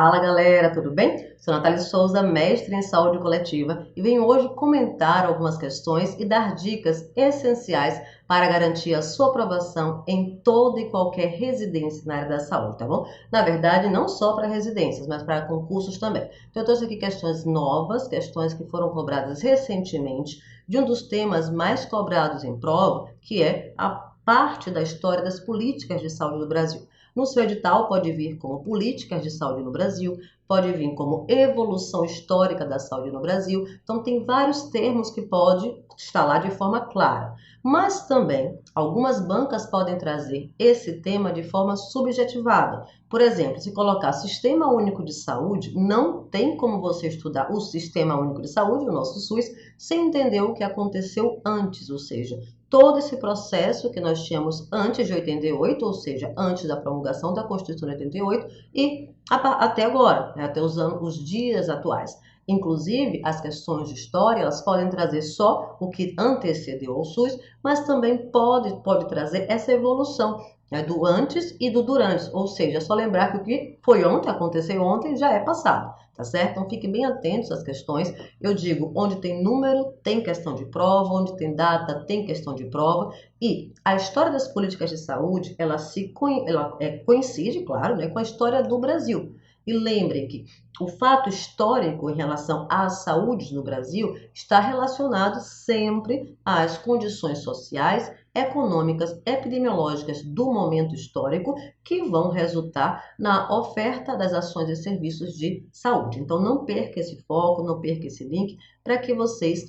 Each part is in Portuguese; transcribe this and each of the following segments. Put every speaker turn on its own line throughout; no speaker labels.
Fala galera, tudo bem? Sou Natália Souza, mestre em saúde coletiva e venho hoje comentar algumas questões e dar dicas essenciais para garantir a sua aprovação em toda e qualquer residência na área da saúde, tá bom? Na verdade, não só para residências, mas para concursos também. Então eu trouxe aqui questões novas, questões que foram cobradas recentemente, de um dos temas mais cobrados em prova, que é a parte da história das políticas de saúde do Brasil. No seu edital pode vir como políticas de saúde no Brasil, pode vir como evolução histórica da saúde no Brasil. Então tem vários termos que pode estar lá de forma clara. Mas também algumas bancas podem trazer esse tema de forma subjetivada. Por exemplo, se colocar Sistema Único de Saúde, não tem como você estudar o Sistema Único de Saúde, o nosso SUS, sem entender o que aconteceu antes, ou seja, todo esse processo que nós tínhamos antes de 88, ou seja, antes da promulgação da Constituição de 88 e até agora, né, até os dias atuais. Inclusive, as questões de história, elas podem trazer só o que antecedeu ao SUS, mas também pode trazer essa evolução, né, do antes e do durante, ou seja, é só lembrar que o que foi ontem, aconteceu ontem, já é passado, tá certo? Então fiquem bem atentos às questões. Eu digo, onde tem número, tem questão de prova, onde tem data, tem questão de prova, e a história das políticas de saúde, ela coincide, claro, né, com a história do Brasil. E lembrem que o fato histórico em relação à saúde no Brasil está relacionado sempre às condições sociais, econômicas, epidemiológicas do momento histórico que vão resultar na oferta das ações e serviços de saúde. Então não perca esse foco, não perca esse link para que vocês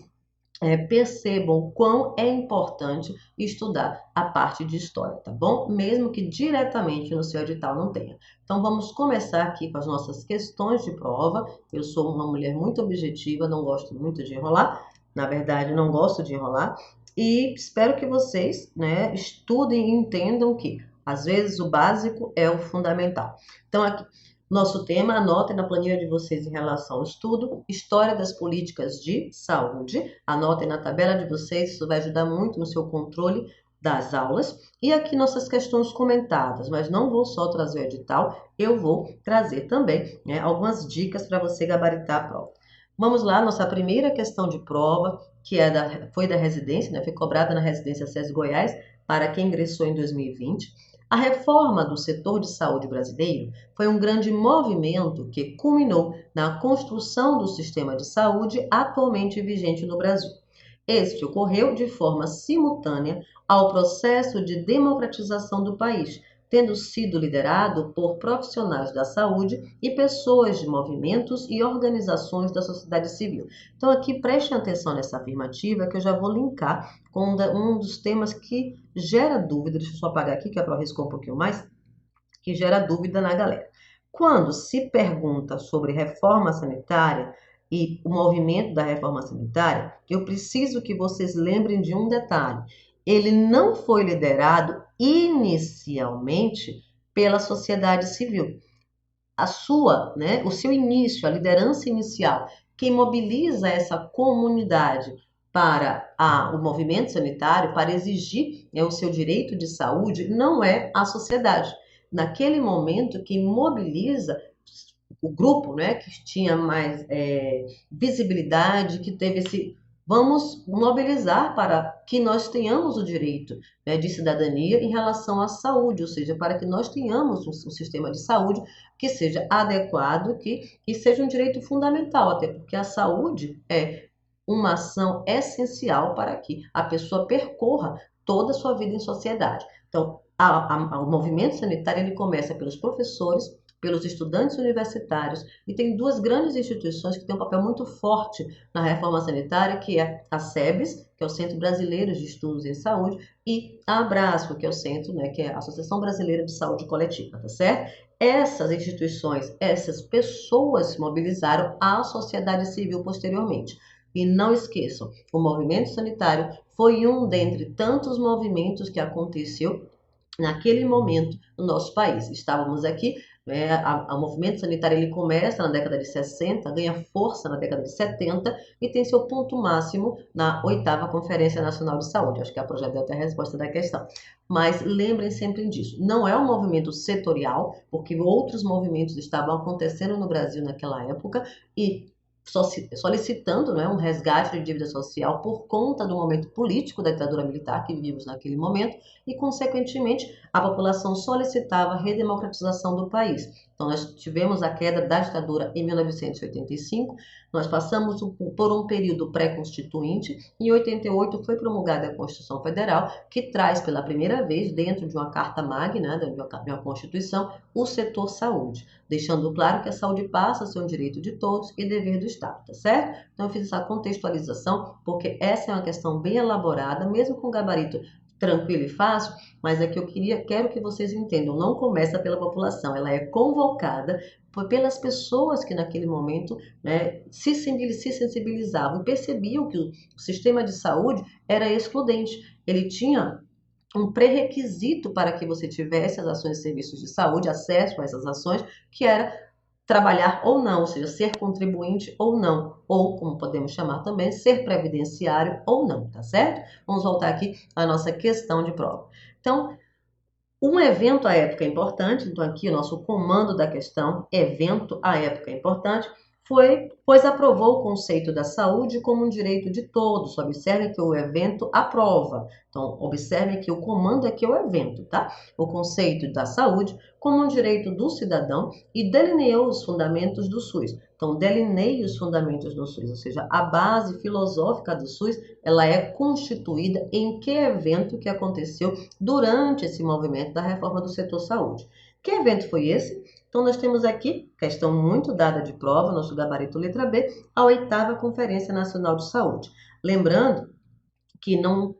percebam o quão é importante estudar a parte de história, tá bom? Mesmo que diretamente no seu edital não tenha. Então vamos começar aqui com as nossas questões de prova. Eu sou uma mulher muito objetiva, não gosto muito de enrolar. Na verdade, não gosto de enrolar. E espero que vocês, né, estudem e entendam que, às vezes, o básico é o fundamental. Então, aqui, nosso tema, anotem na planilha de vocês em relação ao estudo, História das Políticas de Saúde. Anotem na tabela de vocês, isso vai ajudar muito no seu controle das aulas. E aqui nossas questões comentadas, mas não vou só trazer o edital, eu vou trazer também, né, algumas dicas para você gabaritar a prova. Vamos lá, nossa primeira questão de prova, que foi da residência, né, foi cobrada na residência SESI Goiás, para quem ingressou em 2020. A reforma do setor de saúde brasileiro foi um grande movimento que culminou na construção do sistema de saúde atualmente vigente no Brasil. Este ocorreu de forma simultânea ao processo de democratização do país, tendo sido liderado por profissionais da saúde e pessoas de movimentos e organizações da sociedade civil. Então aqui prestem atenção nessa afirmativa que eu já vou linkar com um dos temas que gera dúvida, deixa eu só apagar aqui que é para arriscar um pouquinho mais, que gera dúvida na galera. Quando se pergunta sobre reforma sanitária e o movimento da reforma sanitária, eu preciso que vocês lembrem de um detalhe. Ele não foi liderado inicialmente pela sociedade civil. O seu início, a liderança inicial, quem mobiliza essa comunidade para o movimento sanitário, para exigir o seu direito de saúde, não é a sociedade. Naquele momento, quem mobiliza o grupo, né, que tinha mais visibilidade, que teve esse... Vamos mobilizar para que nós tenhamos o direito, né, de cidadania em relação à saúde, ou seja, para que nós tenhamos um sistema de saúde que seja adequado, que seja um direito fundamental, até porque a saúde é uma ação essencial para que a pessoa percorra toda a sua vida em sociedade. Então, o movimento sanitário ele começa pelos professores, pelos estudantes universitários, e tem duas grandes instituições que têm um papel muito forte na reforma sanitária, que é a SEBS, que é o Centro Brasileiro de Estudos em Saúde, e a Abrasco, que é o Centro, né, que é a Associação Brasileira de Saúde Coletiva, tá certo? Essas instituições, essas pessoas se mobilizaram à sociedade civil posteriormente. E não esqueçam, o movimento sanitário foi um dentre tantos movimentos que aconteceu naquele momento no nosso país. Estávamos aqui O movimento sanitário ele começa na década de 60, ganha força na década de 70 e tem seu ponto máximo na 8ª Conferência Nacional de Saúde. Acho que a Projeto deu até a resposta da questão. Mas lembrem sempre disso. Não é um movimento setorial, porque outros movimentos estavam acontecendo no Brasil naquela época e solicitando, né, um resgate de dívida social por conta do momento político da ditadura militar que vivimos naquele momento e, consequentemente, a população solicitava a redemocratização do país. Então, nós tivemos a queda da ditadura em 1985, nós passamos por um período pré-constituinte e em 88 foi promulgada a Constituição Federal, que traz pela primeira vez, dentro de uma Carta Magna, de uma Constituição, o setor saúde, deixando claro que a saúde passa a ser um direito de todos e dever do Estado, tá certo? Então, eu fiz essa contextualização porque essa é uma questão bem elaborada, mesmo com gabarito tranquilo e fácil, mas é que quero que vocês entendam, não começa pela população, ela é convocada pelas pessoas que naquele momento, né, se sensibilizavam e percebiam que o sistema de saúde era excludente. Ele tinha um pré-requisito para que você tivesse as ações e serviços de saúde, acesso a essas ações, que era trabalhar ou não, ou seja, ser contribuinte ou não, ou, como podemos chamar também, ser previdenciário ou não, tá certo? Vamos voltar aqui à nossa questão de prova. Então, um evento à época importante, então aqui o nosso comando da questão, evento à época importante, pois aprovou o conceito da saúde como um direito de todos. Observe que o evento aprova. Então, observe que o comando aqui é o evento, tá? O conceito da saúde como um direito do cidadão e delineou os fundamentos do SUS. Então, delineie os fundamentos do SUS, ou seja, a base filosófica do SUS, ela é constituída em que evento que aconteceu durante esse movimento da reforma do setor saúde. Que evento foi esse? Então, nós temos aqui, questão muito dada de prova, nosso gabarito letra B, a 8ª Conferência Nacional de Saúde. Lembrando que não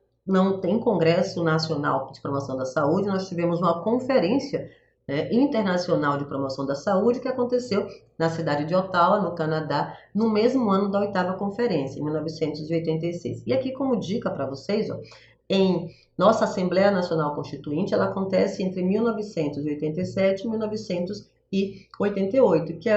tem Congresso Nacional de Promoção da Saúde, nós tivemos uma conferência, né, internacional de promoção da saúde que aconteceu na cidade de Ottawa, no Canadá, no mesmo ano da 8ª Conferência, em 1986. E aqui, como dica para vocês, ó, em nossa Assembleia Nacional Constituinte, ela acontece entre 1987 e 1988, que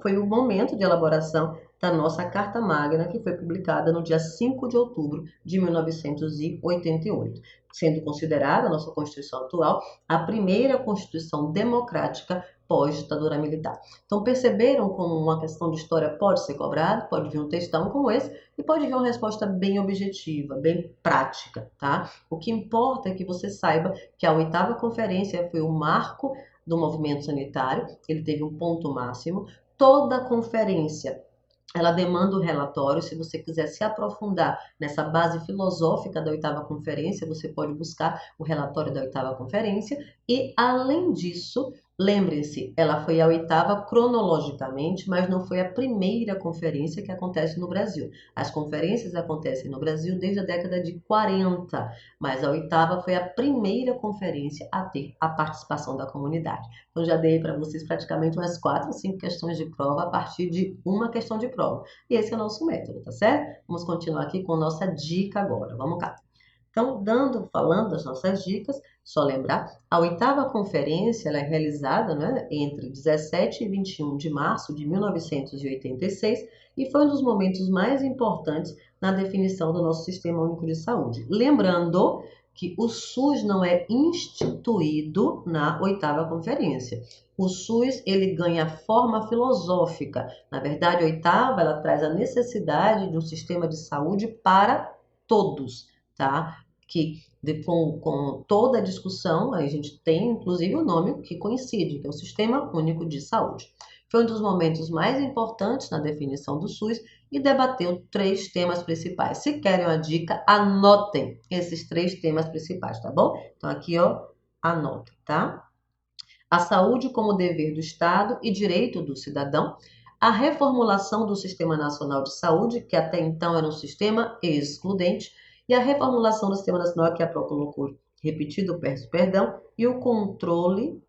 foi o momento de elaboração da nossa Carta Magna, que foi publicada no dia 5 de outubro de 1988, sendo considerada a nossa Constituição atual a primeira Constituição democrática pós-ditadura militar. Então, perceberam como uma questão de história pode ser cobrada, pode vir um textão como esse, e pode vir uma resposta bem objetiva, bem prática, tá? O que importa é que você saiba que a 8ª Conferência foi o marco do movimento sanitário, ele teve um ponto máximo, toda a conferência ela demanda o relatório. Se você quiser se aprofundar nessa base filosófica da 8ª Conferência, você pode buscar o relatório da 8ª Conferência. E, além disso, lembre-se, ela foi a 8ª cronologicamente, mas não foi a primeira conferência que acontece no Brasil. As conferências acontecem no Brasil desde a década de 40, mas a 8ª foi a primeira conferência a ter a participação da comunidade. Então, já dei para vocês praticamente umas 4 ou 5 questões de prova a partir de uma questão de prova. E esse é o nosso método, tá certo? Vamos continuar aqui com nossa dica agora. Vamos cá. Então, falando das nossas dicas, só lembrar, a 8ª Conferência ela é realizada, né, entre 17 e 21 de março de 1986 e foi um dos momentos mais importantes na definição do nosso Sistema Único de Saúde. Lembrando que o SUS não é instituído na 8ª Conferência. O SUS ele ganha forma filosófica. Na verdade, a 8ª ela traz a necessidade de um sistema de saúde para todos, tá? Que com toda a discussão, a gente tem inclusive o nome que coincide, que é o Sistema Único de Saúde. Foi um dos momentos mais importantes na definição do SUS e debateu 3 temas principais. Se querem uma dica, anotem esses 3 temas principais, tá bom? Então aqui, ó, anotem, tá? A saúde como dever do Estado e direito do cidadão, a reformulação do Sistema Nacional de Saúde, que até então era um sistema excludente, e a reformulação do Sistema Nacional, que a PRO colocou repetido, peço perdão, e o controle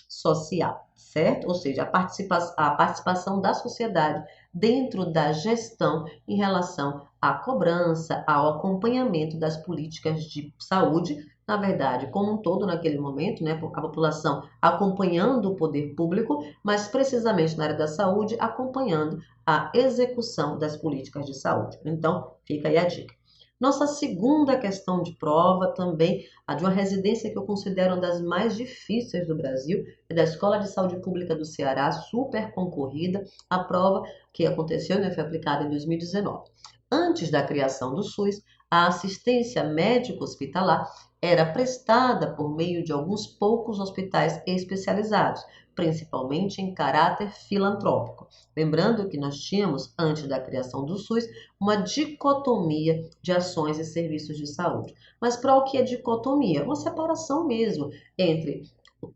social, certo? Ou seja, a participação da sociedade dentro da gestão em relação à cobrança, ao acompanhamento das políticas de saúde, na verdade, como um todo naquele momento, né, a população acompanhando o poder público, mas precisamente na área da saúde, acompanhando a execução das políticas de saúde. Então, fica aí a dica. Nossa segunda questão de prova também, a de uma residência que eu considero uma das mais difíceis do Brasil, é da Escola de Saúde Pública do Ceará, super concorrida. A prova que aconteceu, né, foi aplicada em 2019. Antes da criação do SUS, a assistência médico-hospitalar era prestada por meio de alguns poucos hospitais especializados, principalmente em caráter filantrópico. Lembrando que nós tínhamos, antes da criação do SUS, uma dicotomia de ações e serviços de saúde. Mas para o que é dicotomia? Uma separação mesmo entre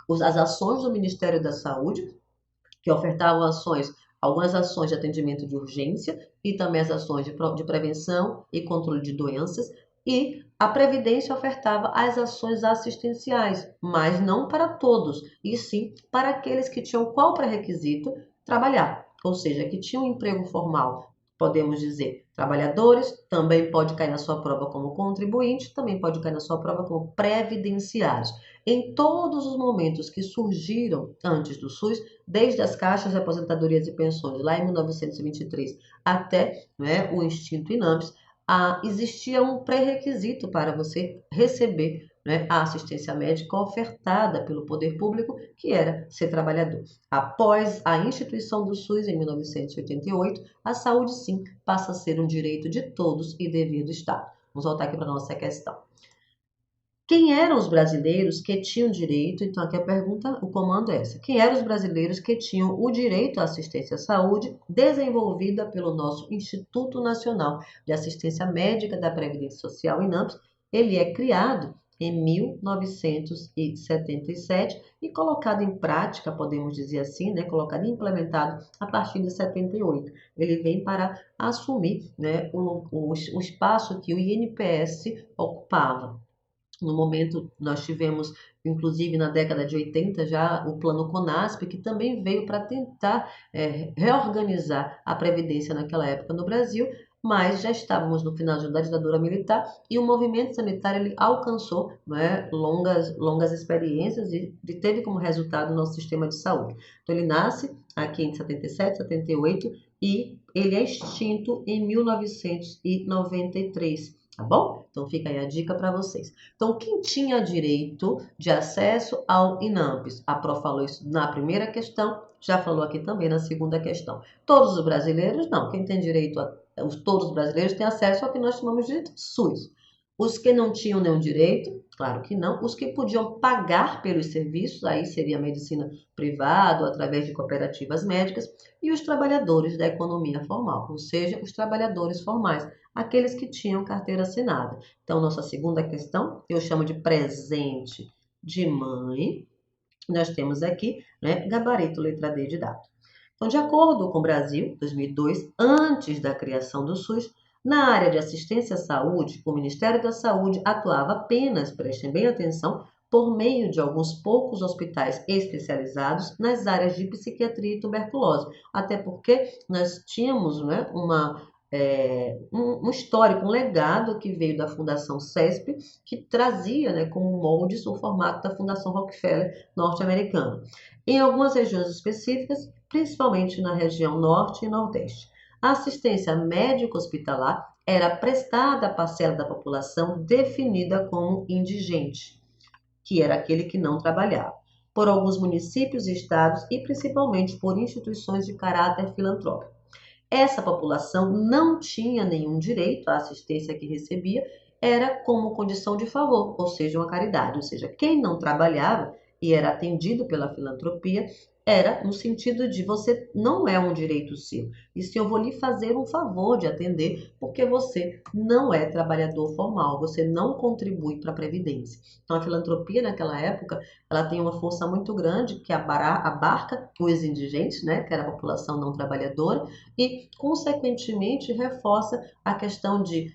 as ações do Ministério da Saúde, que ofertavam algumas ações de atendimento de urgência e também as ações de prevenção e controle de doenças, e a Previdência ofertava as ações assistenciais, mas não para todos, e sim para aqueles que tinham qual pré-requisito? Trabalhar, ou seja, que tinham um emprego formal. Podemos dizer, trabalhadores, também pode cair na sua prova como contribuinte, também pode cair na sua prova como previdenciários. Em todos os momentos que surgiram antes do SUS, desde as caixas de aposentadorias e pensões, lá em 1923, até, né, o Instituto INAMPS, existia um pré-requisito para você receber, né, a assistência médica ofertada pelo poder público, que era ser trabalhador. Após a instituição do SUS em 1988, a saúde sim passa a ser um direito de todos e dever do Estado. Vamos voltar aqui para a nossa questão. Quem eram os brasileiros que tinham direito? Então, aqui a pergunta, o comando é essa. Quem eram os brasileiros que tinham o direito à assistência à saúde desenvolvida pelo nosso Instituto Nacional de Assistência Médica da Previdência Social, INAMPS? Ele é criado em 1977 e colocado em prática, podemos dizer assim, né, colocado e implementado a partir de 78. Ele vem para assumir, né, o espaço que o INPS ocupava. No momento, nós tivemos, inclusive na década de 80, já o Plano CONASP, que também veio para tentar reorganizar a Previdência naquela época no Brasil, mas já estávamos no final da ditadura militar e o movimento sanitário ele alcançou, né, longas experiências e teve como resultado o nosso sistema de saúde. Então, ele nasce aqui em 77, 78 e ele é extinto em 1993. Tá bom? Então fica aí a dica para vocês. Então, quem tinha direito de acesso ao INAMPS? A Pro falou isso na primeira questão, já falou aqui também na segunda questão. Todos os brasileiros? Não. Quem tem direito todos os brasileiros têm acesso ao que nós chamamos de SUS. Os que não tinham nenhum direito, claro que não. Os que podiam pagar pelos serviços, aí seria a medicina privada, ou através de cooperativas médicas, e os trabalhadores da economia formal, ou seja, os trabalhadores formais, aqueles que tinham carteira assinada. Então, nossa segunda questão, eu chamo de presente de mãe. Nós temos aqui, né, gabarito letra D de dado. Então, de acordo com o Brasil, 2002, antes da criação do SUS, na área de assistência à saúde, o Ministério da Saúde atuava apenas, prestem bem atenção, por meio de alguns poucos hospitais especializados nas áreas de psiquiatria e tuberculose. Até porque nós tínhamos, né, um histórico, um legado que veio da Fundação CESP, que trazia, né, como moldes o formato da Fundação Rockefeller norte-americana. Em algumas regiões específicas, principalmente na região norte e nordeste, a assistência médico-hospitalar era prestada à parcela da população definida como indigente, que era aquele que não trabalhava, por alguns municípios e estados e principalmente por instituições de caráter filantrópico. Essa população não tinha nenhum direito à assistência que recebia, era como condição de favor, ou seja, uma caridade. Ou seja, quem não trabalhava e era atendido pela filantropia, era no sentido de você não é um direito seu, e se eu vou lhe fazer um favor de atender, porque você não é trabalhador formal, você não contribui para a Previdência. Então, a filantropia naquela época, ela tem uma força muito grande que abarca os indigentes, né, que era a população não trabalhadora, e, consequentemente, reforça a questão de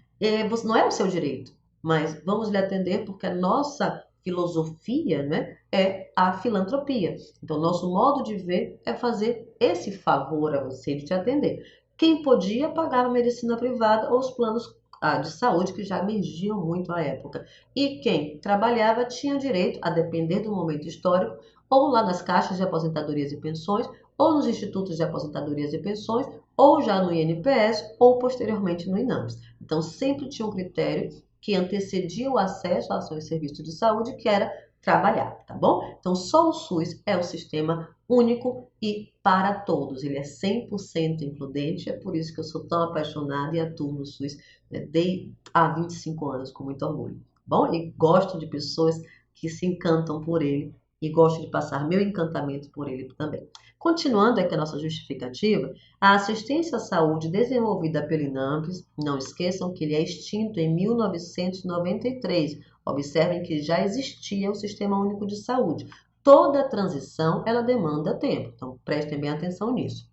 você não é o seu direito, mas vamos lhe atender porque a nossa filosofia, né, é a filantropia. Então, nosso modo de ver é fazer esse favor a você de te atender. Quem podia pagava medicina privada ou os planos de saúde que já emergiam muito à época. E quem trabalhava tinha direito, a depender do momento histórico, ou lá nas caixas de aposentadorias e pensões, ou nos institutos de aposentadorias e pensões, ou já no INPS, ou posteriormente no INAMPS. Então, sempre tinha um critério que antecedia o acesso aos seus serviços de saúde, que era trabalhar, tá bom? Então, só o SUS é o sistema único e para todos. Ele é 100% includente, é por isso que eu sou tão apaixonada e atuo no SUS, né, há 25 anos com muito orgulho. Bom, e gosto de pessoas que se encantam por ele e gosto de passar meu encantamento por ele também. Continuando aqui a nossa justificativa, a assistência à saúde desenvolvida pelo INAMPS, não esqueçam que ele é extinto em 1993. Observem que já existia o Sistema Único de Saúde. Toda transição, ela demanda tempo, então prestem bem atenção nisso.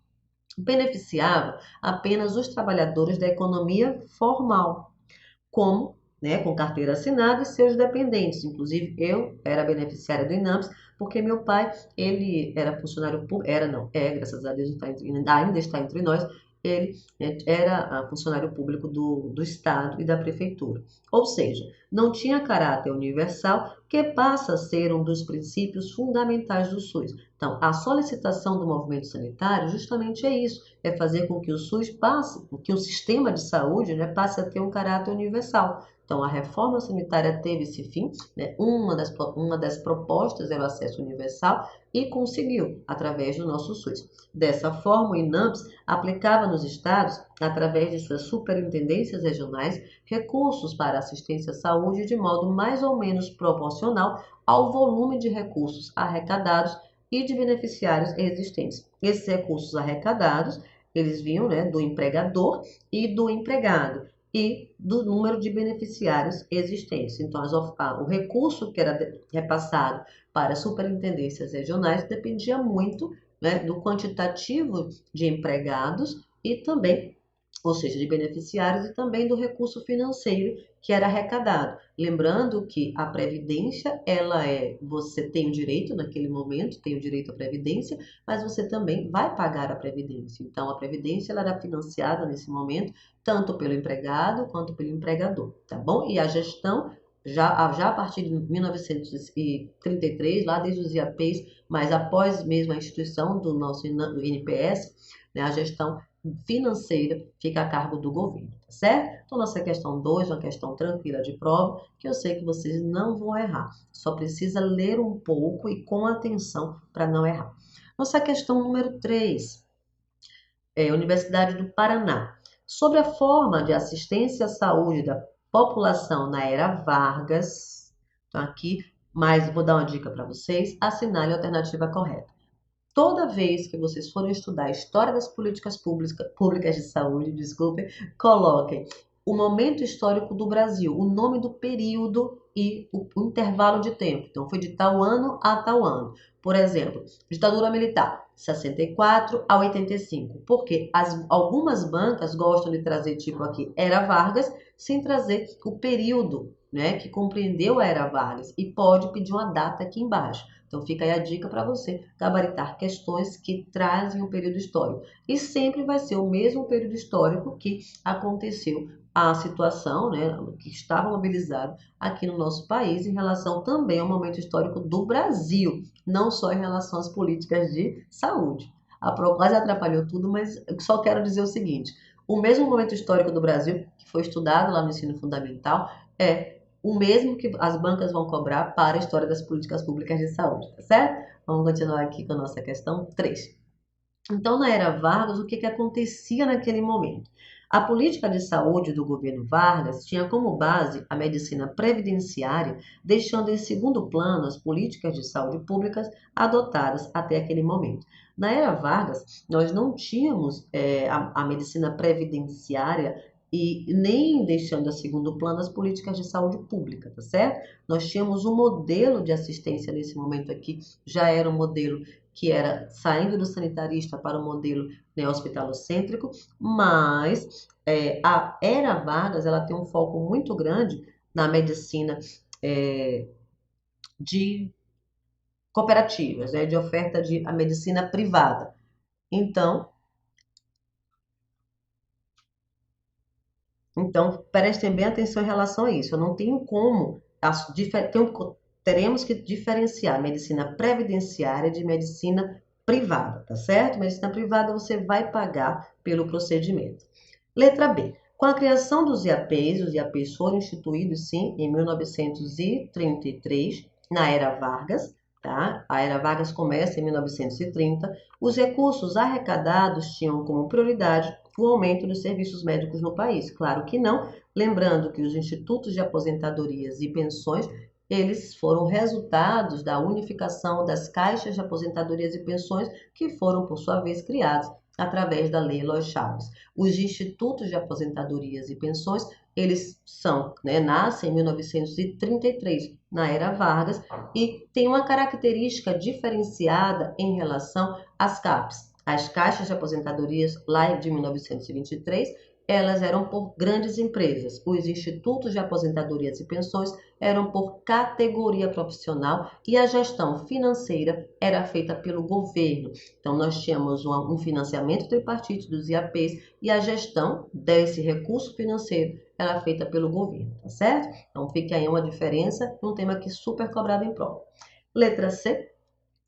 Beneficiava apenas os trabalhadores da economia formal, como, né, com carteira assinada e seus dependentes. Inclusive, eu era beneficiária do INAMPS, porque meu pai, ele era funcionário público, era não, graças a Deus ainda está entre nós, ele era funcionário público do Estado e da Prefeitura. Ou seja, não tinha caráter universal, que passa a ser um dos princípios fundamentais do SUS. Então, a solicitação do movimento sanitário justamente é isso, é fazer com que o SUS passe, que o sistema de saúde, né, passe a ter um caráter universal. Então, a reforma sanitária teve esse fim, né? Uma das propostas era o acesso universal e conseguiu, através do nosso SUS. Dessa forma, o INAMPS aplicava nos estados, através de suas superintendências regionais, recursos para assistência à saúde de modo mais ou menos proporcional ao volume de recursos arrecadados e de beneficiários existentes. Esses recursos arrecadados, eles vinham, né, do empregador e do empregado e do número de beneficiários existentes. Então, o recurso que era repassado para superintendências regionais dependia muito, né, do quantitativo de empregados e também, ou seja, de beneficiários e também do recurso financeiro que era arrecadado. Lembrando que a previdência, você tem o direito naquele momento, tem o direito à previdência, mas você também vai pagar a previdência. Então, a previdência ela era financiada nesse momento tanto pelo empregado quanto pelo empregador, tá bom? E a gestão já a partir de 1933, lá desde os IAPs, mas após mesmo a instituição do nosso INPS, né, a gestão financeira fica a cargo do governo, tá certo? Então, nossa questão 2 é uma questão tranquila de prova, que eu sei que vocês não vão errar. Só precisa ler um pouco e com atenção para não errar. Nossa questão número 3 é Universidade do Paraná. Sobre a forma de assistência à saúde da população na era Vargas, então aqui, mas vou dar uma dica para vocês, assinale a alternativa correta. Toda vez que vocês forem estudar a história das políticas públicas de saúde, desculpem, coloquem o momento histórico do Brasil, o nome do período e o intervalo de tempo. Então, foi de tal ano a tal ano. Por exemplo, ditadura militar, 64 a 85. Porque algumas bancas gostam de trazer, tipo aqui, Era Vargas, sem trazer o período, né, que compreendeu a Era Vargas. E pode pedir uma data aqui embaixo. Então, fica aí a dica para você gabaritar questões que trazem o período histórico. E sempre vai ser o mesmo período histórico que aconteceu a situação, né, que estava mobilizado aqui no nosso país em relação também ao momento histórico do Brasil, não só em relação às políticas de saúde. A Pro quase atrapalhou tudo, mas eu só quero dizer o seguinte: o mesmo momento histórico do Brasil, que foi estudado lá no ensino fundamental, é o mesmo que as bancas vão cobrar para a história das políticas públicas de saúde, tá certo? Vamos continuar aqui com a nossa questão 3. Então, na era Vargas, o que acontecia naquele momento? A política de saúde do governo Vargas tinha como base a medicina previdenciária, deixando em segundo plano as políticas de saúde públicas adotadas até aquele momento. Na era Vargas, nós não tínhamos a medicina previdenciária e nem deixando a segundo plano as políticas de saúde pública, tá certo? Nós tínhamos um modelo de assistência nesse momento aqui, já era um modelo que era saindo do sanitarista para o modelo, né, hospitalocêntrico, mas a Era Vargas ela tem um foco muito grande na medicina de cooperativas, né, de oferta de a medicina privada. Então, Então, prestem bem atenção em relação a isso. Eu não tenho como, teremos que diferenciar medicina previdenciária de medicina privada, tá certo? Medicina privada você vai pagar pelo procedimento. Letra B. Com a criação dos IAPs, os IAPs foram instituídos, sim, em 1933, na Era Vargas, tá? A Era Vargas começa em 1930. Os recursos arrecadados tinham como prioridade o aumento dos serviços médicos no país. Claro que não, lembrando que os institutos de aposentadorias e pensões, eles foram resultados da unificação das caixas de aposentadorias e pensões, que foram, por sua vez, criados através da Lei Eloy Chaves. Os institutos de aposentadorias e pensões, eles nascem em 1933, na Era Vargas, e tem uma característica diferenciada em relação às CAPs. As caixas de aposentadorias, lá de 1923, elas eram por grandes empresas. Os institutos de aposentadorias e pensões eram por categoria profissional e a gestão financeira era feita pelo governo. Então, nós tínhamos um financiamento tripartite dos IAPs e a gestão desse recurso financeiro era feita pelo governo, tá certo? Então, fica aí uma diferença, um tema que super cobrado em prova. Letra C.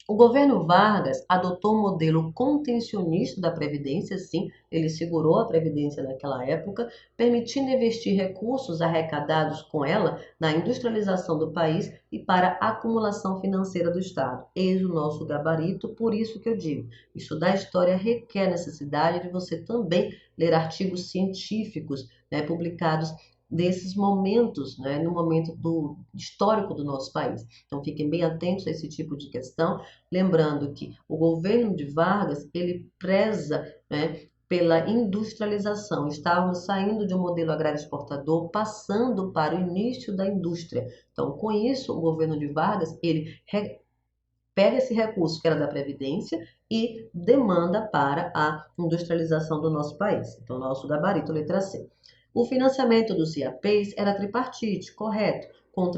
O governo Vargas adotou um modelo contencionista da Previdência, sim, ele segurou a Previdência naquela época, permitindo investir recursos arrecadados com ela na industrialização do país e para a acumulação financeira do Estado. Eis o nosso gabarito, por isso que eu digo, estudar história requer necessidade de você também ler artigos científicos, publicados desses momentos, no momento histórico do nosso país. Então, fiquem bem atentos a esse tipo de questão, lembrando que o governo de Vargas, ele preza, pela industrialização. Estávamos saindo de um modelo agrário exportador, passando para o início da indústria. Então, com isso, o governo de Vargas, ele pega esse recurso que era da Previdência e demanda para a industrialização do nosso país. Então, nosso gabarito, letra C. O financiamento dos IAPs era tripartite, correto, com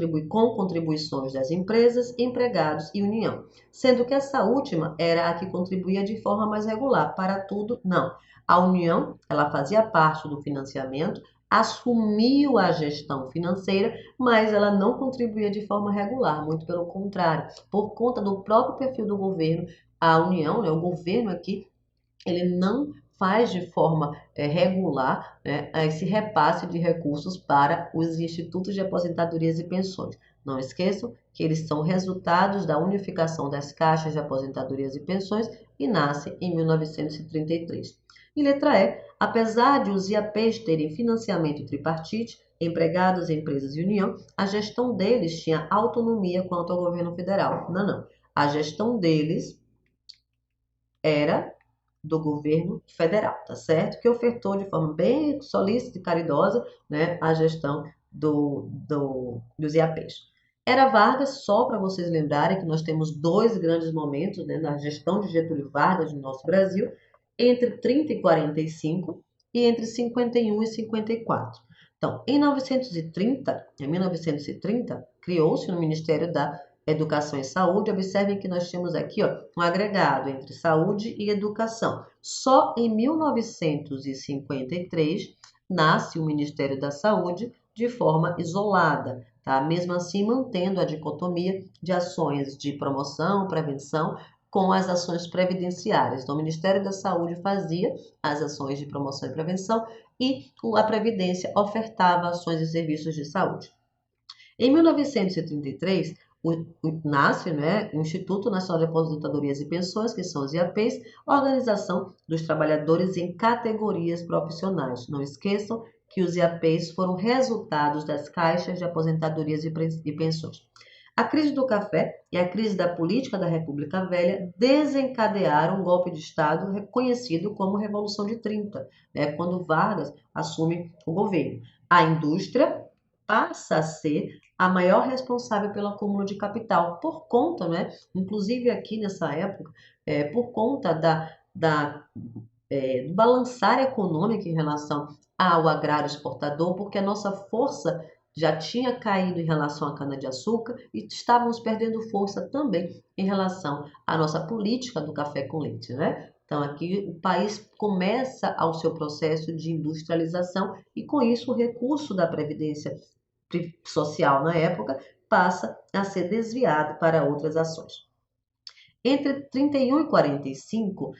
contribuições das empresas, empregados e União, sendo que essa última era a que contribuía de forma mais regular. Para tudo, não. A União, ela fazia parte do financiamento, assumiu a gestão financeira, mas ela não contribuía de forma regular, muito pelo contrário. Por conta do próprio perfil do governo, a União, o governo aqui, ele não faz de forma regular esse repasse de recursos para os institutos de aposentadorias e pensões. Não esqueçam que eles são resultados da unificação das caixas de aposentadorias e pensões e nascem em 1933. E letra E, apesar de os IAPs terem financiamento tripartite, empregados, empresas e União, a gestão deles tinha autonomia quanto ao governo federal. Não. A gestão deles era do governo federal, tá certo? Que ofertou de forma bem solícita e caridosa, a gestão dos IAPs. Era Vargas, só para vocês lembrarem que nós temos dois grandes momentos na gestão de Getúlio Vargas no nosso Brasil, entre 30 e 45 e entre 51 e 54. Então, em 1930, criou-se no Ministério da Educação e Saúde. Observem que nós temos aqui um agregado entre saúde e educação. Só em 1953 nasce o Ministério da Saúde de forma isolada, tá? Mesmo assim mantendo a dicotomia de ações de promoção, prevenção, com as ações previdenciárias. Então, o Ministério da Saúde fazia as ações de promoção e prevenção e a Previdência ofertava ações e serviços de saúde. Em 1933, nasce o Instituto Nacional de Aposentadorias e Pensões, que são os IAPs, Organização dos Trabalhadores em Categorias Profissionais. Não esqueçam que os IAPs foram resultados das caixas de aposentadorias e pensões. A crise do café e a crise da política da República Velha desencadearam um golpe de Estado reconhecido como Revolução de 30, quando Vargas assume o governo. A indústria passa a ser a maior responsável pelo acúmulo de capital, por conta, inclusive aqui nessa época, por conta do balançar econômico em relação ao agrário exportador, porque a nossa força já tinha caído em relação à cana-de-açúcar e estávamos perdendo força também em relação à nossa política do café com leite, Então, aqui o país começa ao seu processo de industrialização e, com isso, o recurso da Previdência Social na época passa a ser desviado para outras ações. Entre 31 e 45,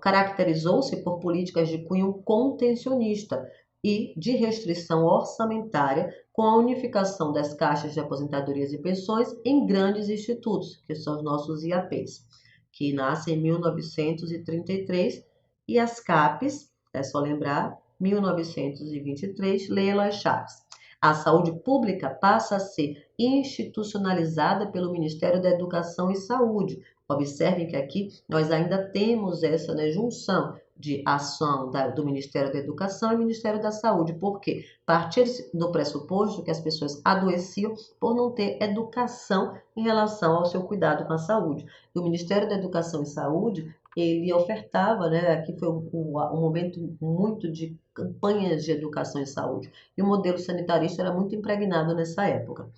caracterizou-se por políticas de cunho contencionista e de restrição orçamentária, com a unificação das caixas de aposentadorias e pensões em grandes institutos, que são os nossos IAPs, que nascem em 1933, e as CAPs, é só lembrar, 1923, Leila Chaves. A saúde pública passa a ser institucionalizada pelo Ministério da Educação e Saúde. Observem que aqui nós ainda temos essa, né, junção de ação do Ministério da Educação e Ministério da Saúde. Por quê? Partir do pressuposto que as pessoas adoeciam por não ter educação em relação ao seu cuidado com a saúde. E o Ministério da Educação e Saúde, ele ofertava, né, aqui foi um momento muito de campanhas de educação e saúde. E o modelo sanitarista era muito impregnado nessa época.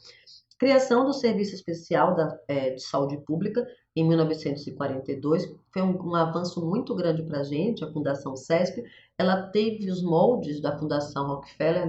Criação do Serviço Especial de Saúde Pública, em 1942, foi um avanço muito grande para a gente, a Fundação CESP. Ela teve os moldes da Fundação Rockefeller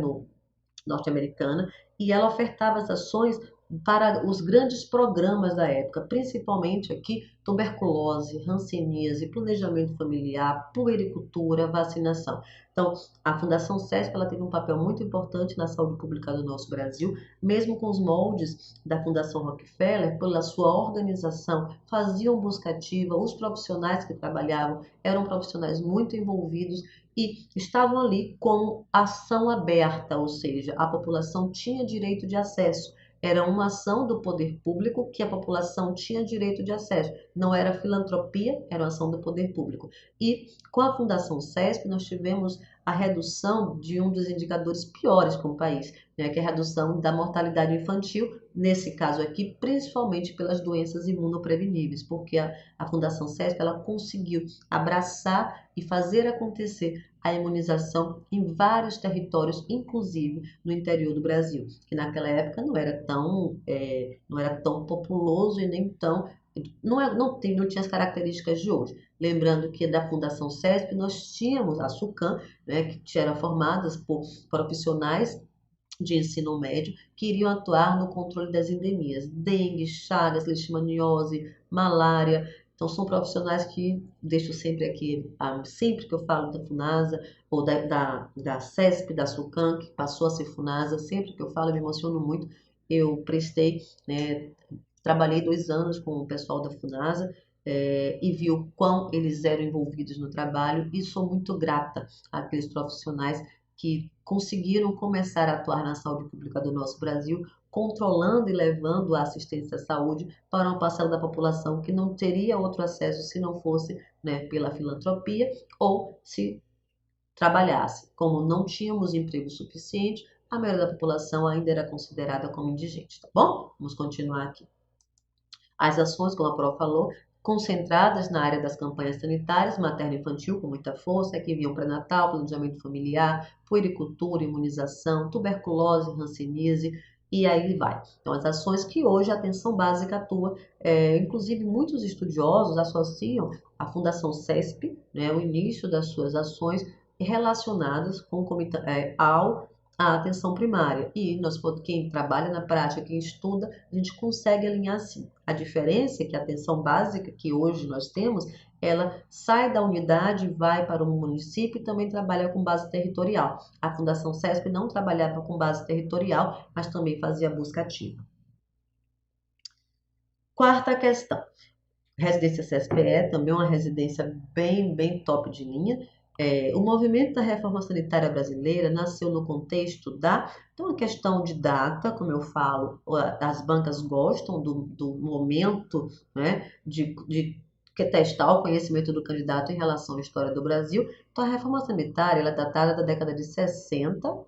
norte-americana, e ela ofertava as ações para os grandes programas da época, principalmente aqui tuberculose, hanseníase, planejamento familiar, puericultura, vacinação. Então, a Fundação CESP ela teve um papel muito importante na saúde pública do nosso Brasil, mesmo com os moldes da Fundação Rockefeller, pela sua organização, faziam busca ativa, os profissionais que trabalhavam eram profissionais muito envolvidos e estavam ali com ação aberta, ou seja, a população tinha direito de acesso. Era uma ação do poder público que a população tinha direito de acesso. Não era filantropia, era uma ação do poder público. E com a Fundação CESP nós tivemos a redução de um dos indicadores piores para o país, né, que é a redução da mortalidade infantil, nesse caso aqui, principalmente pelas doenças imunopreveníveis, porque a Fundação CESP ela conseguiu abraçar e fazer acontecer a imunização em vários territórios, inclusive no interior do Brasil, que naquela época não era tão populoso e nem tão não tinha as características de hoje. Lembrando que da Fundação CESP nós tínhamos a SUCAM, né, que era formada por profissionais de ensino médio que iriam atuar no controle das endemias, dengue, chagas, leishmaniose, malária. Então, são profissionais que deixo sempre aqui, sempre que eu falo da FUNASA, ou da CESP, da SUCAM, que passou a ser FUNASA, sempre que eu falo, eu me emociono muito. Eu prestei, né, trabalhei 2 anos com o pessoal da FUNASA, e vi o quão eles eram envolvidos no trabalho, e sou muito grata àqueles profissionais que conseguiram começar a atuar na saúde pública do nosso Brasil, controlando e levando a assistência à saúde para uma parcela da população que não teria outro acesso se não fosse, né, pela filantropia ou se trabalhasse. Como não tínhamos emprego suficiente, a maioria da população ainda era considerada como indigente, tá bom? Vamos continuar aqui. As ações, como a Pro falou, concentradas na área das campanhas sanitárias, materno-infantil com muita força, que vinham pré-natal, planejamento familiar, puericultura, imunização, tuberculose, hanseníase, e aí vai. Então, as ações que hoje a atenção básica atua, inclusive muitos estudiosos associam a Fundação CESP, né, o início das suas ações relacionadas à atenção primária. E quem trabalha na prática, quem estuda, a gente consegue alinhar assim. A diferença é que a atenção básica que hoje nós temos, ela sai da unidade, vai para o município e também trabalha com base territorial. A Fundação CESP não trabalhava com base territorial, mas também fazia busca ativa. Quarta questão. Residência CSPE, também uma residência bem top de linha. O movimento da reforma sanitária brasileira nasceu no contexto então, a questão de data, como eu falo, as bancas gostam do momento, né, de testar o conhecimento do candidato em relação à história do Brasil. Então, a reforma sanitária ela é datada da década de 60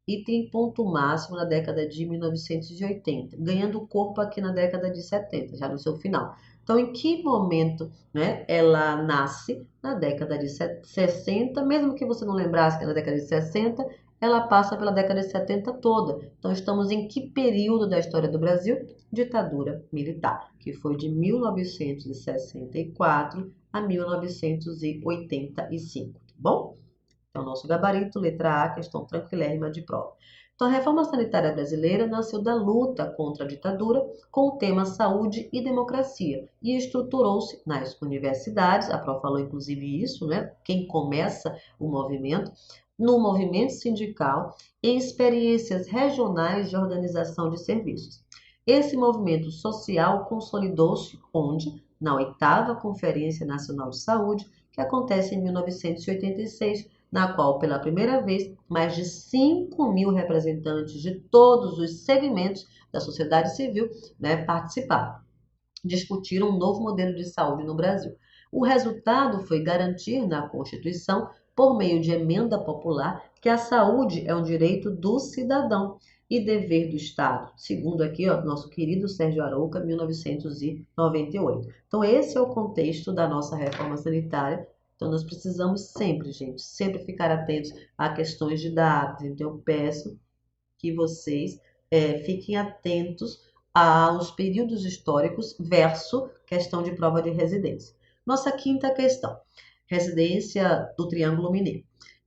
e tem ponto máximo na década de 1980, ganhando corpo aqui na década de 70, já no seu final. Então, em que momento, né, ela nasce? Na década de 60, mesmo que você não lembrasse que é na década de 60, ela passa pela década de 70 toda. Então, estamos em que período da história do Brasil? Ditadura militar, que foi de 1964 a 1985, tá bom? Então, nosso gabarito, letra A, questão tranquilérrima de prova. Então, a reforma sanitária brasileira nasceu da luta contra a ditadura com o tema saúde e democracia e estruturou-se nas universidades, a Pro falou inclusive isso, né? Quem começa o movimento, no movimento sindical e experiências regionais de organização de serviços. Esse movimento social consolidou-se onde? Na 8ª Conferência Nacional de Saúde, que acontece em 1986, na qual, pela primeira vez, mais de 5.000 representantes de todos os segmentos da sociedade civil, né, participaram. Discutiram um novo modelo de saúde no Brasil. O resultado foi garantir na Constituição, por meio de emenda popular, que a saúde é um direito do cidadão e dever do Estado, segundo aqui, ó, nosso querido Sérgio Arouca, 1998. Então, esse é o contexto da nossa reforma sanitária. Então, nós precisamos sempre, gente, sempre ficar atentos a questões de dados. Então, eu peço que vocês fiquem atentos aos períodos históricos versus questão de prova de residência. Nossa quinta questão, residência do Triângulo Mineiro.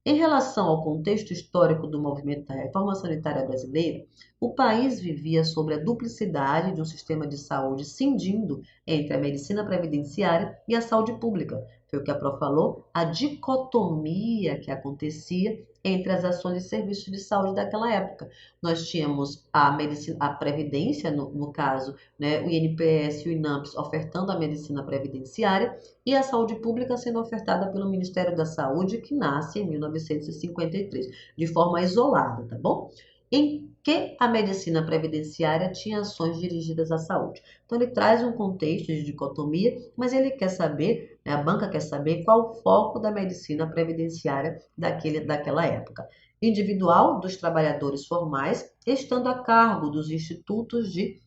Em relação ao contexto histórico do movimento da reforma sanitária brasileira, o país vivia sobre a duplicidade de um sistema de saúde cindindo entre a medicina previdenciária e a saúde pública. Foi o que a Pro falou, a dicotomia que acontecia entre as ações e serviços de saúde daquela época. Nós tínhamos a medicina, a previdência, no caso, né, o INPS e o INAMPS ofertando a medicina previdenciária e a saúde pública sendo ofertada pelo Ministério da Saúde, que nasce em 1953, de forma isolada, tá bom? Em que a medicina previdenciária tinha ações dirigidas à saúde. Então, ele traz um contexto de dicotomia, mas ele quer saber, né, a banca quer saber qual o foco da medicina previdenciária daquela época. Individual dos trabalhadores formais, estando a cargo dos institutos de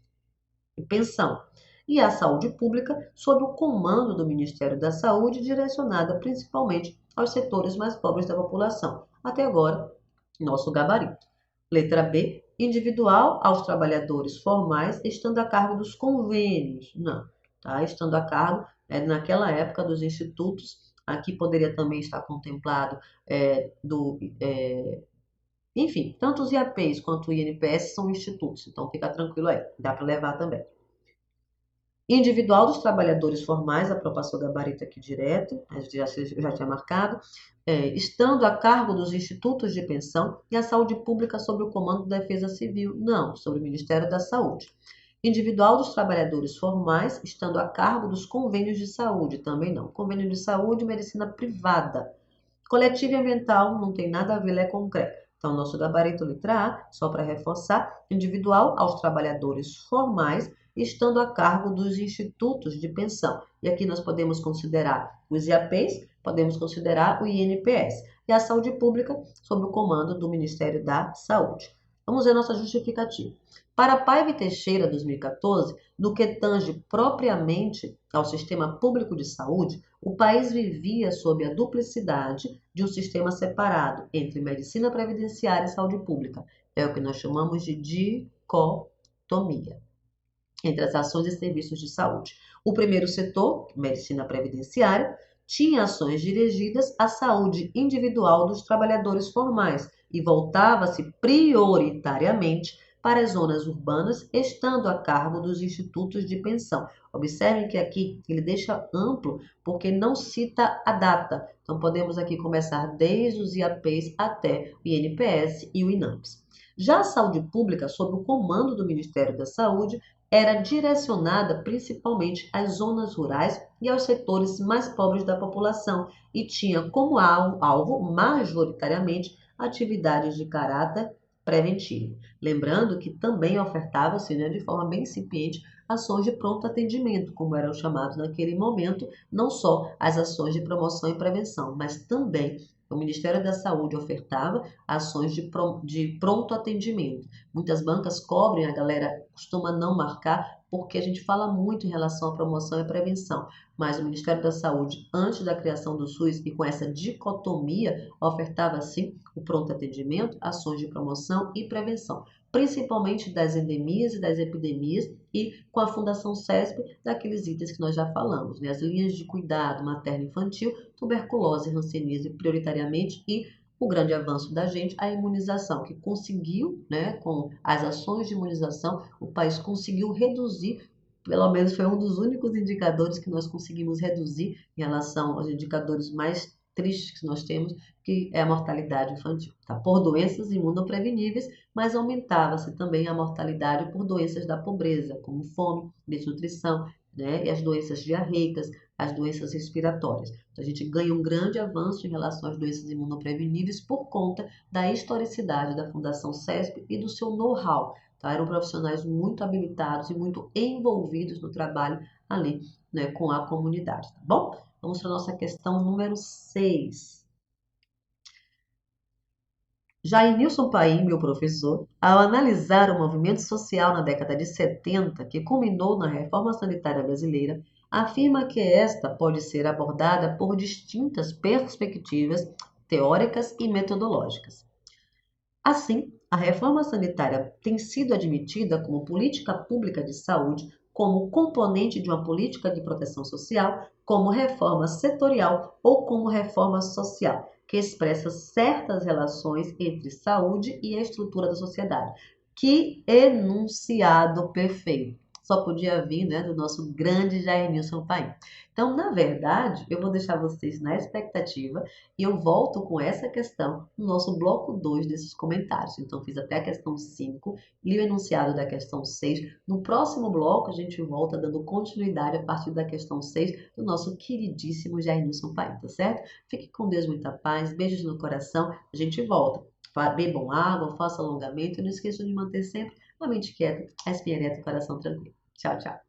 pensão. E a saúde pública, sob o comando do Ministério da Saúde, direcionada principalmente aos setores mais pobres da população. Até agora, nosso gabarito. Letra B, individual aos trabalhadores formais, estando a cargo dos convênios. Não, tá? Estando a cargo, naquela época, dos institutos. Aqui poderia também estar contemplado enfim, tanto os IAPs quanto o INPS são institutos, então fica tranquilo aí, dá para levar também. Individual dos trabalhadores formais, a Pro passou gabarito aqui direto, eu já tinha marcado, estando a cargo dos institutos de pensão e a saúde pública sob o comando da Defesa Civil, não, sobre o Ministério da Saúde. Individual dos trabalhadores formais, estando a cargo dos convênios de saúde, também não. Convênio de saúde e medicina privada. Coletivo e ambiental, não tem nada a ver, é concreto. Então, nosso gabarito letra A, só para reforçar, individual aos trabalhadores formais, estando a cargo dos institutos de pensão. E aqui nós podemos considerar os IAPs, podemos considerar o INPS. E a saúde pública, sob o comando do Ministério da Saúde. Vamos ver nossa justificativa. Para Paiva e Teixeira, 2014, no que tange propriamente ao sistema público de saúde, o país vivia sob a duplicidade de um sistema separado entre medicina previdenciária e saúde pública. É o que nós chamamos de dicotomia entre as ações e serviços de saúde. O primeiro setor, medicina previdenciária, tinha ações dirigidas à saúde individual dos trabalhadores formais e voltava-se prioritariamente para as zonas urbanas, estando a cargo dos institutos de pensão. Observem que aqui ele deixa amplo, porque não cita a data. Então, podemos aqui começar desde os IAPs até o INPS e o INAMPS. Já a saúde pública, sob o comando do Ministério da Saúde, era direcionada principalmente às zonas rurais e aos setores mais pobres da população e tinha como alvo majoritariamente atividades de caráter preventivo. Lembrando que também ofertava-se, né, de forma bem incipiente, ações de pronto atendimento, como eram chamados naquele momento, não só as ações de promoção e prevenção, mas também O Ministério da Saúde ofertava ações de pronto atendimento. Muitas bancas cobrem, a galera costuma não marcar, porque a gente fala muito em relação à promoção e prevenção. Mas o Ministério da Saúde, antes da criação do SUS e com essa dicotomia, ofertava sim o pronto atendimento, ações de promoção e prevenção, principalmente das endemias e das epidemias, e com a Fundação CESP, daqueles itens que nós já falamos, né? As linhas de cuidado materno-infantil, tuberculose e hanseníase prioritariamente, e o grande avanço da gente, a imunização, que conseguiu, né, com as ações de imunização, o país conseguiu reduzir, pelo menos foi um dos únicos indicadores que nós conseguimos reduzir em relação aos indicadores mais tristes que nós temos, que é a mortalidade infantil, tá? Por doenças imunopreveníveis, mas aumentava-se também a mortalidade por doenças da pobreza, como fome, desnutrição, né? E as doenças diarreicas, as doenças respiratórias. Então, a gente ganha um grande avanço em relação às doenças imunopreveníveis por conta da historicidade da Fundação CESP e do seu know-how. Tá? Eram profissionais muito habilitados e muito envolvidos no trabalho ali, né, com a comunidade, tá bom? Vamos para a nossa questão número 6. Jairnilson Paim, meu professor, ao analisar o movimento social na década de 70, que culminou na reforma sanitária brasileira, afirma que esta pode ser abordada por distintas perspectivas teóricas e metodológicas. Assim, a reforma sanitária tem sido admitida como política pública de saúde, como componente de uma política de proteção social, como reforma setorial ou como reforma social, que expressa certas relações entre saúde e a estrutura da sociedade. Que enunciado perfeito! Só podia vir, né, do nosso grande Jairnilson Paim. Então, na verdade, eu vou deixar vocês na expectativa e eu volto com essa questão no nosso bloco 2 desses comentários. Então, fiz até a questão 5, li o enunciado da questão 6. No próximo bloco, a gente volta dando continuidade a partir da questão 6 do nosso queridíssimo Jairnilson Paim, tá certo? Fique com Deus, muita paz, beijos no coração. A gente volta. Bebam água, façam alongamento e não esqueçam de manter sempre a mente quieta, a espinha ereta e o coração tranquilo. Tchau, tchau.